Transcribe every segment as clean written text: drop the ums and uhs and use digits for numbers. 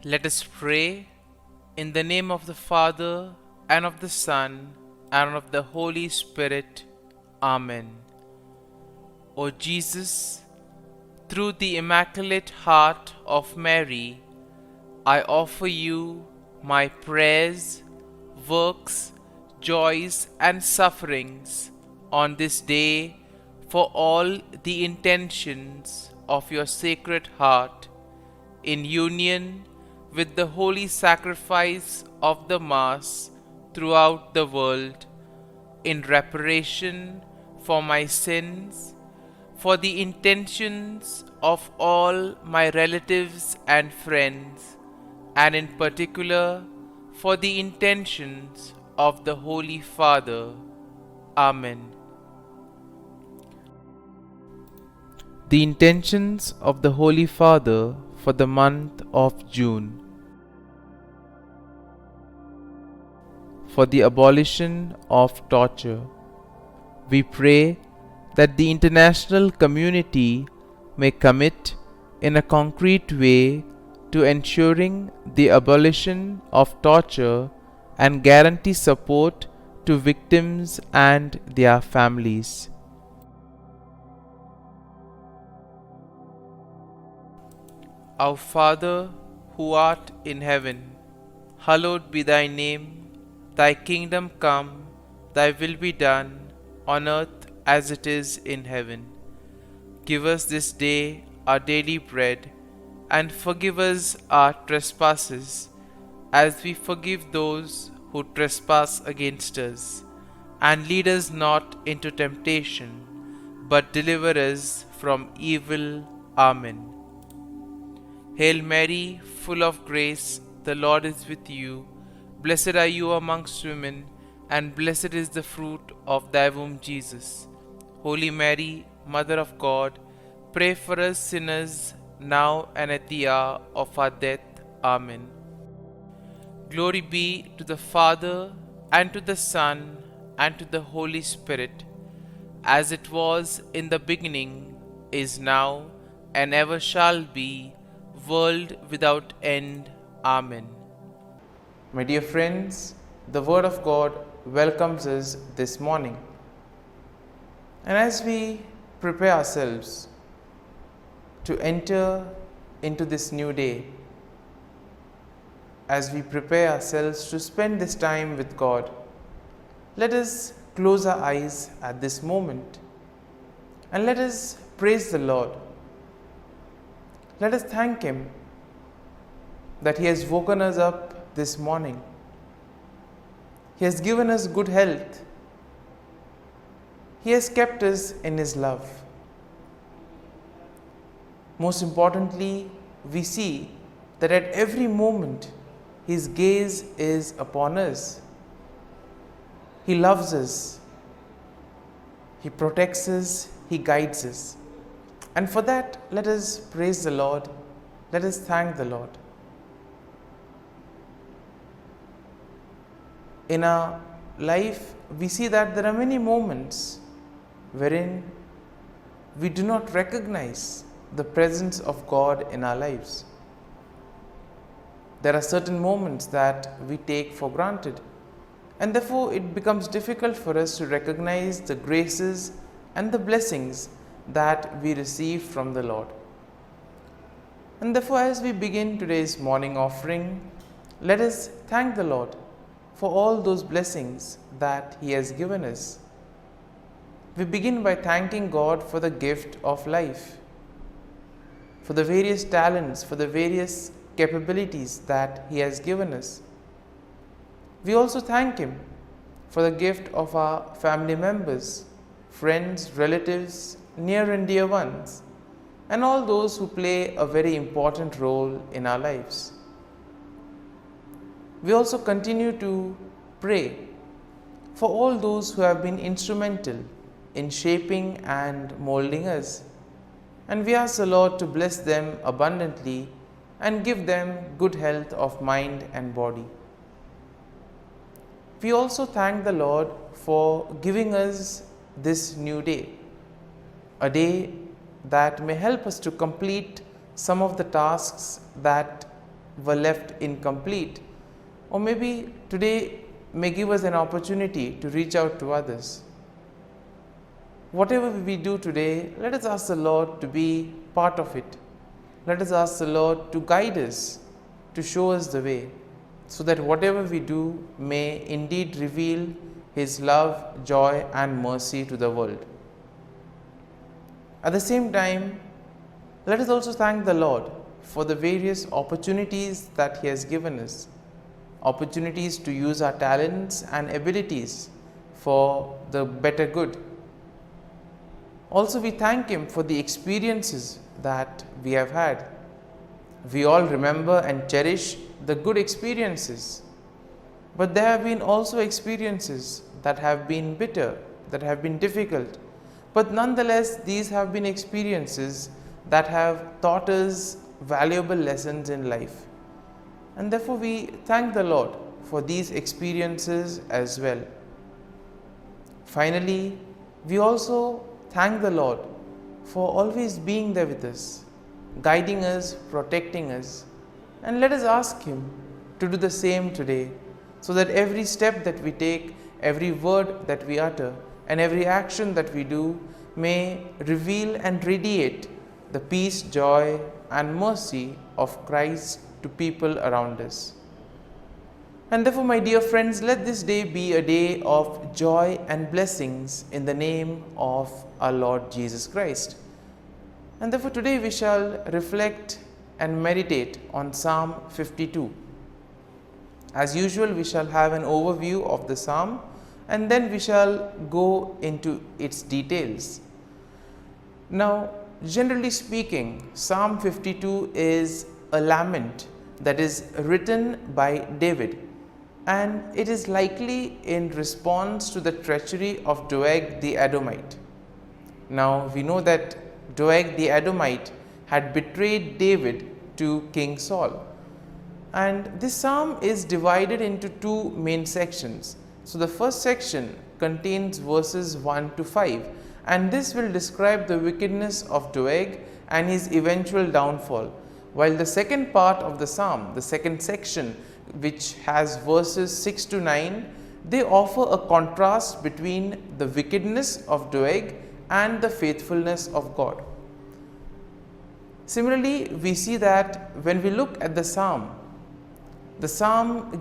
Let us pray in the name of the Father, and of the Son, and of the Holy Spirit. Amen. O Jesus, through the Immaculate Heart of Mary, I offer you my prayers, works, joys, and sufferings on this day for all the intentions of your Sacred Heart, in union with the holy sacrifice of the Mass throughout the world, in reparation for my sins, for the intentions of all my relatives and friends, and in particular for the intentions of the Holy Father. Amen. The intentions of the Holy Father for the month of June. For the abolition of torture. We pray that the international community may commit in a concrete way to ensuring the abolition of torture and guarantee support to victims and their families. Our Father, who art in heaven, hallowed be thy name. Thy kingdom come, thy will be done, on earth as it is in heaven. Give us this day our daily bread, and forgive us our trespasses, as we forgive those who trespass against us. And lead us not into temptation, but deliver us from evil. Amen. Hail Mary, full of grace, the Lord is with you. Blessed are you amongst women, and blessed is the fruit of thy womb, Jesus. Holy Mary, Mother of God, pray for us sinners, now and at the hour of our death. Amen. Glory be to the Father, and to the Son, and to the Holy Spirit, as it was in the beginning, is now, and ever shall be, world without end. Amen. My dear friends, the Word of God welcomes us this morning. And as we prepare ourselves to enter into this new day, as we prepare ourselves to spend this time with God, let us close our eyes at this moment and let us praise the Lord. Let us thank Him that He has woken us up this morning. He has given us good health. He has kept us in His love. Most importantly, we see that at every moment His gaze is upon us. He loves us. He protects us. He guides us. And for that, let us praise the Lord. Let us thank the Lord. In our life, we see that there are many moments wherein we do not recognize the presence of God in our lives. There are certain moments that we take for granted, and therefore it becomes difficult for us to recognize the graces and the blessings that we receive from the Lord. And therefore, as we begin today's morning offering, let us thank the Lord for all those blessings that He has given us. We begin by thanking God for the gift of life, for the various talents, for the various capabilities that He has given us. We also thank Him for the gift of our family members, friends, relatives, near and dear ones, and all those who play a very important role in our lives. We also continue to pray for all those who have been instrumental in shaping and molding us, and we ask the Lord to bless them abundantly and give them good health of mind and body. We also thank the Lord for giving us this new day, a day that may help us to complete some of the tasks that were left incomplete, or maybe today may give us an opportunity to reach out to others. Whatever we do today, let us ask the Lord to be part of it. Let us ask the Lord to guide us, to show us the way, so that whatever we do may indeed reveal His love, joy and mercy to the world. At the same time, let us also thank the Lord for the various opportunities that He has given us, opportunities to use our talents and abilities for the better good. Also, we thank Him for the experiences that we have had. We all remember and cherish the good experiences, but there have been also experiences that have been bitter, that have been difficult, but nonetheless these have been experiences that have taught us valuable lessons in life, and therefore we thank the Lord for these experiences as well. Finally, we also thank the Lord for always being there with us, guiding us, protecting us, and let us ask Him to do the same today, so that every step that we take, every word that we utter, and every action that we do may reveal and radiate the peace, joy, and mercy of Christ to people around us. And therefore, my dear friends, let this day be a day of joy and blessings in the name of our Lord Jesus Christ. And therefore, today we shall reflect and meditate on Psalm 52. As usual, we shall have an overview of the psalm, and then we shall go into its details. Now, generally speaking, Psalm 52 is a lament that is written by David, and it is likely in response to the treachery of Doeg the Edomite. Now, we know that Doeg the Edomite had betrayed David to King Saul, and this psalm is divided into two main sections. So, the first section contains verses 1 to 5, and this will describe the wickedness of Doeg and his eventual downfall, while the second part of the psalm, the second section, which has verses 6 to 9, they offer a contrast between the wickedness of Doeg and the faithfulness of God. Similarly, we see that when we look at the psalm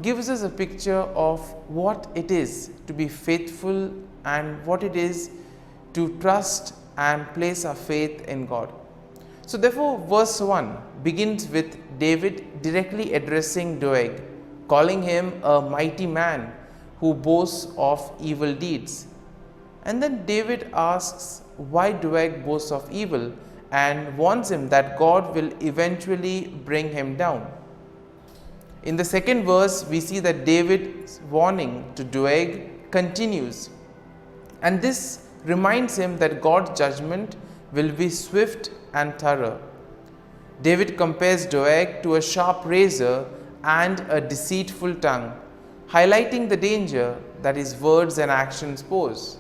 gives us a picture of what it is to be faithful and what it is to trust and place our faith in God. So therefore, verse 1 begins with David directly addressing Doeg, calling him a mighty man who boasts of evil deeds. And then David asks why Doeg boasts of evil and warns him that God will eventually bring him down. In the second verse, we see that David's warning to Doeg continues, and this reminds him that God's judgment will be swift and thorough. David compares Doeg to a sharp razor and a deceitful tongue, highlighting the danger that his words and actions pose.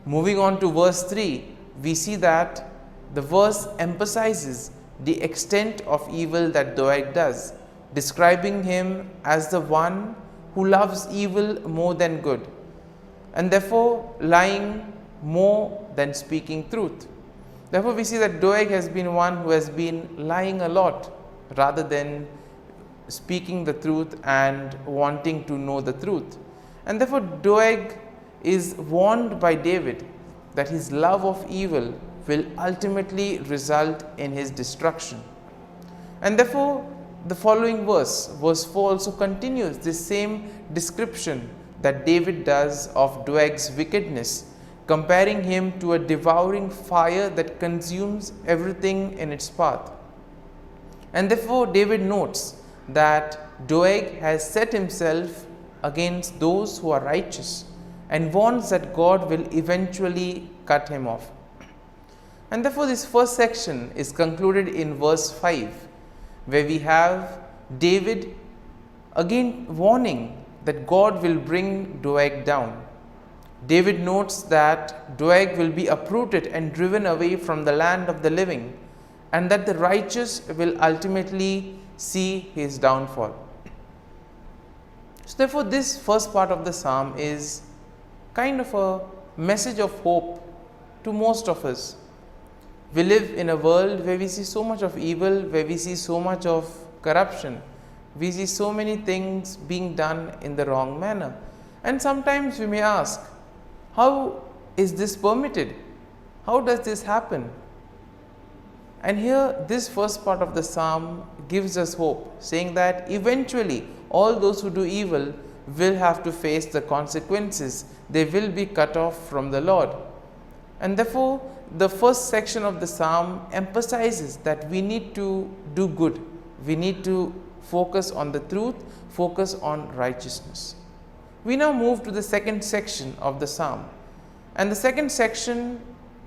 Moving on to verse 3, we see that the verse emphasizes the extent of evil that Doeg does, describing him as the one who loves evil more than good, and therefore lying more than speaking truth. Therefore, we see that Doeg has been one who has been lying a lot rather than speaking the truth and wanting to know the truth. And therefore, Doeg is warned by David that his love of evil will ultimately result in his destruction. And therefore, the following verse 4 also continues this same description that David does of Doeg's wickedness, comparing him to a devouring fire that consumes everything in its path. And therefore, David notes that Doeg has set himself against those who are righteous and warns that God will eventually cut him off. And therefore, this first section is concluded in verse 5, where we have David again warning that God will bring Doeg down. David notes that Doeg will be uprooted and driven away from the land of the living, and that the righteous will ultimately see his downfall. So therefore, this first part of the psalm is kind of a message of hope to most of us. We live in a world where we see so much of evil, where we see so much of corruption. We see so many things being done in the wrong manner. And sometimes we may ask, how is this permitted? How does this happen? And here, this first part of the psalm gives us hope, saying that eventually all those who do evil will have to face the consequences. They will be cut off from the Lord. And therefore, the first section of the psalm emphasizes that we need to do good. We need to focus on the truth, focus on righteousness. We now move to the second section of the psalm. And the second section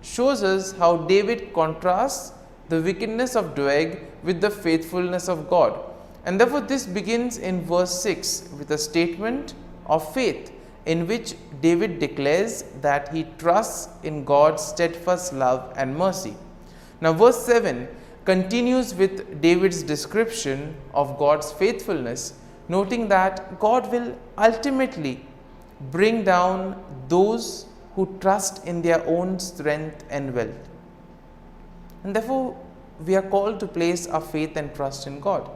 shows us how David contrasts the wickedness of Doeg with the faithfulness of God. And therefore, this begins in verse 6 with a statement of faith in which David declares that he trusts in God's steadfast love and mercy. Now, verse 7 continues with David's description of God's faithfulness, noting that God will ultimately bring down those who trust in their own strength and wealth. And therefore, we are called to place our faith and trust in God.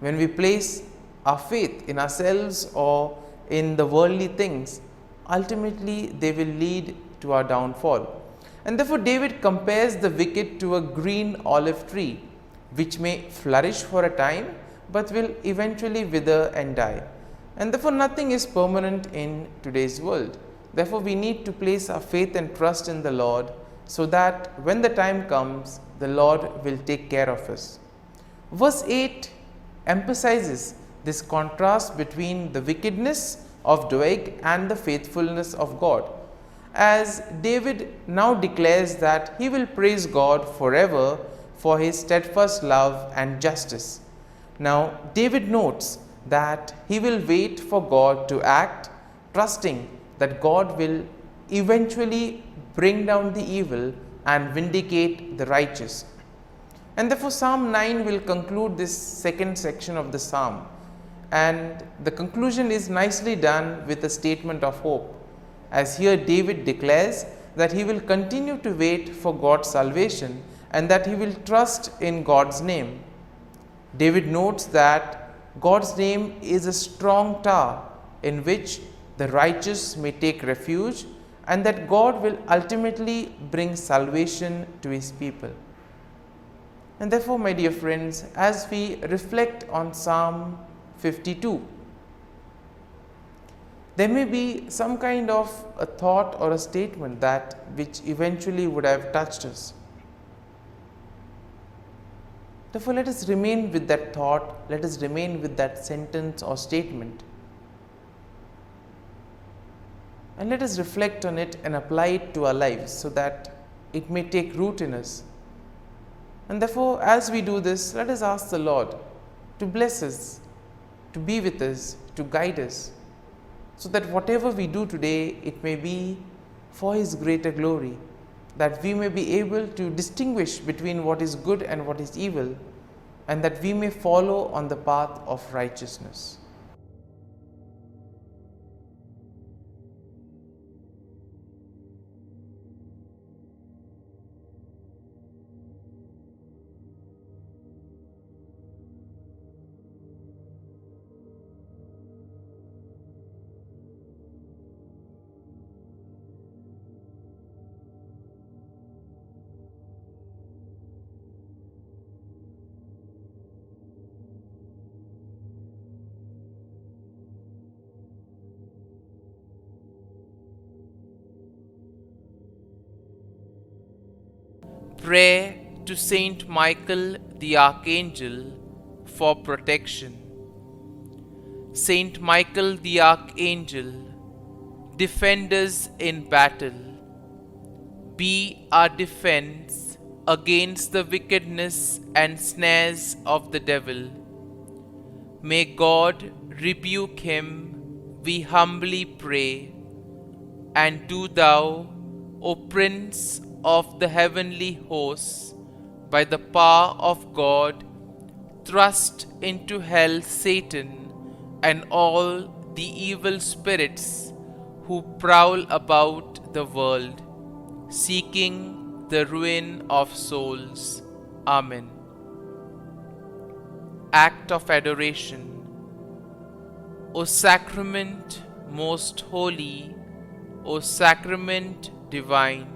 When we place our faith in ourselves or in the worldly things, ultimately they will lead to our downfall. And therefore, David compares the wicked to a green olive tree, which may flourish for a time, but will eventually wither and die. And therefore, nothing is permanent in today's world. Therefore, we need to place our faith and trust in the Lord, so that when the time comes, the Lord will take care of us. Verse 8 emphasizes this contrast between the wickedness of Doeg and the faithfulness of God, as David now declares that he will praise God forever for his steadfast love and justice. Now, David notes that he will wait for God to act, trusting that God will eventually bring down the evil and vindicate the righteous. And therefore, Psalm 9 will conclude this second section of the psalm, and the conclusion is nicely done with a statement of hope, as here David declares that he will continue to wait for God's salvation and that he will trust in God's name. David notes that God's name is a strong tower in which the righteous may take refuge, and that God will ultimately bring salvation to his people. And therefore, my dear friends, as we reflect on Psalm 52, there may be some kind of a thought or a statement that which eventually would have touched us. Therefore, let us remain with that thought, let us remain with that sentence or statement, and let us reflect on it and apply it to our lives so that it may take root in us. And therefore, as we do this, let us ask the Lord to bless us, to be with us, to guide us, so that whatever we do today, it may be for his greater glory, that we may be able to distinguish between what is good and what is evil, and that we may follow on the path of righteousness. Prayer to Saint Michael the Archangel for protection. Saint Michael the Archangel, defend us in battle. Be our defense against the wickedness and snares of the devil. May God rebuke him, we humbly pray. And do thou, O Prince of the heavenly hosts, by the power of God, thrust into hell Satan and all the evil spirits who prowl about the world, seeking the ruin of souls. Amen. Act of Adoration. O Sacrament most holy, O Sacrament divine,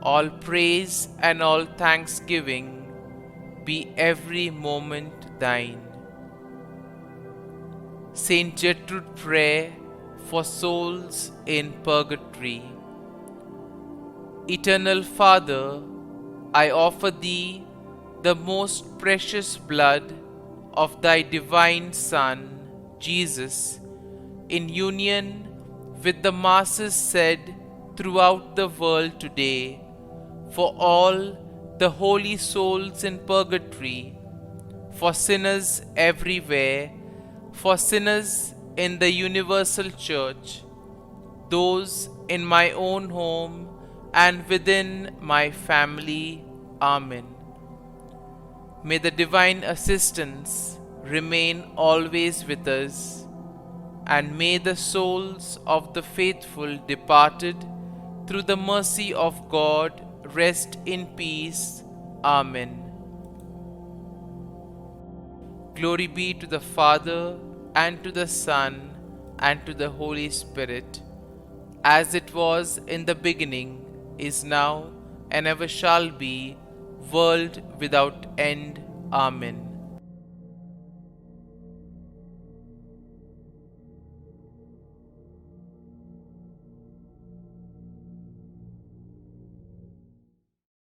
all praise and all thanksgiving be every moment thine. Saint Gertrude Prayer for souls in purgatory. Eternal Father, I offer Thee the most precious blood of Thy divine Son, Jesus, in union with the masses said throughout the world today, for all the holy souls in purgatory, for sinners everywhere, for sinners in the universal church, those in my own home and within my family. Amen. May the divine assistance remain always with us, and may the souls of the faithful departed through the mercy of God rest in peace. Amen. Glory be to the Father, and to the Son, and to the Holy Spirit, as it was in the beginning, is now, and ever shall be, world without end. Amen.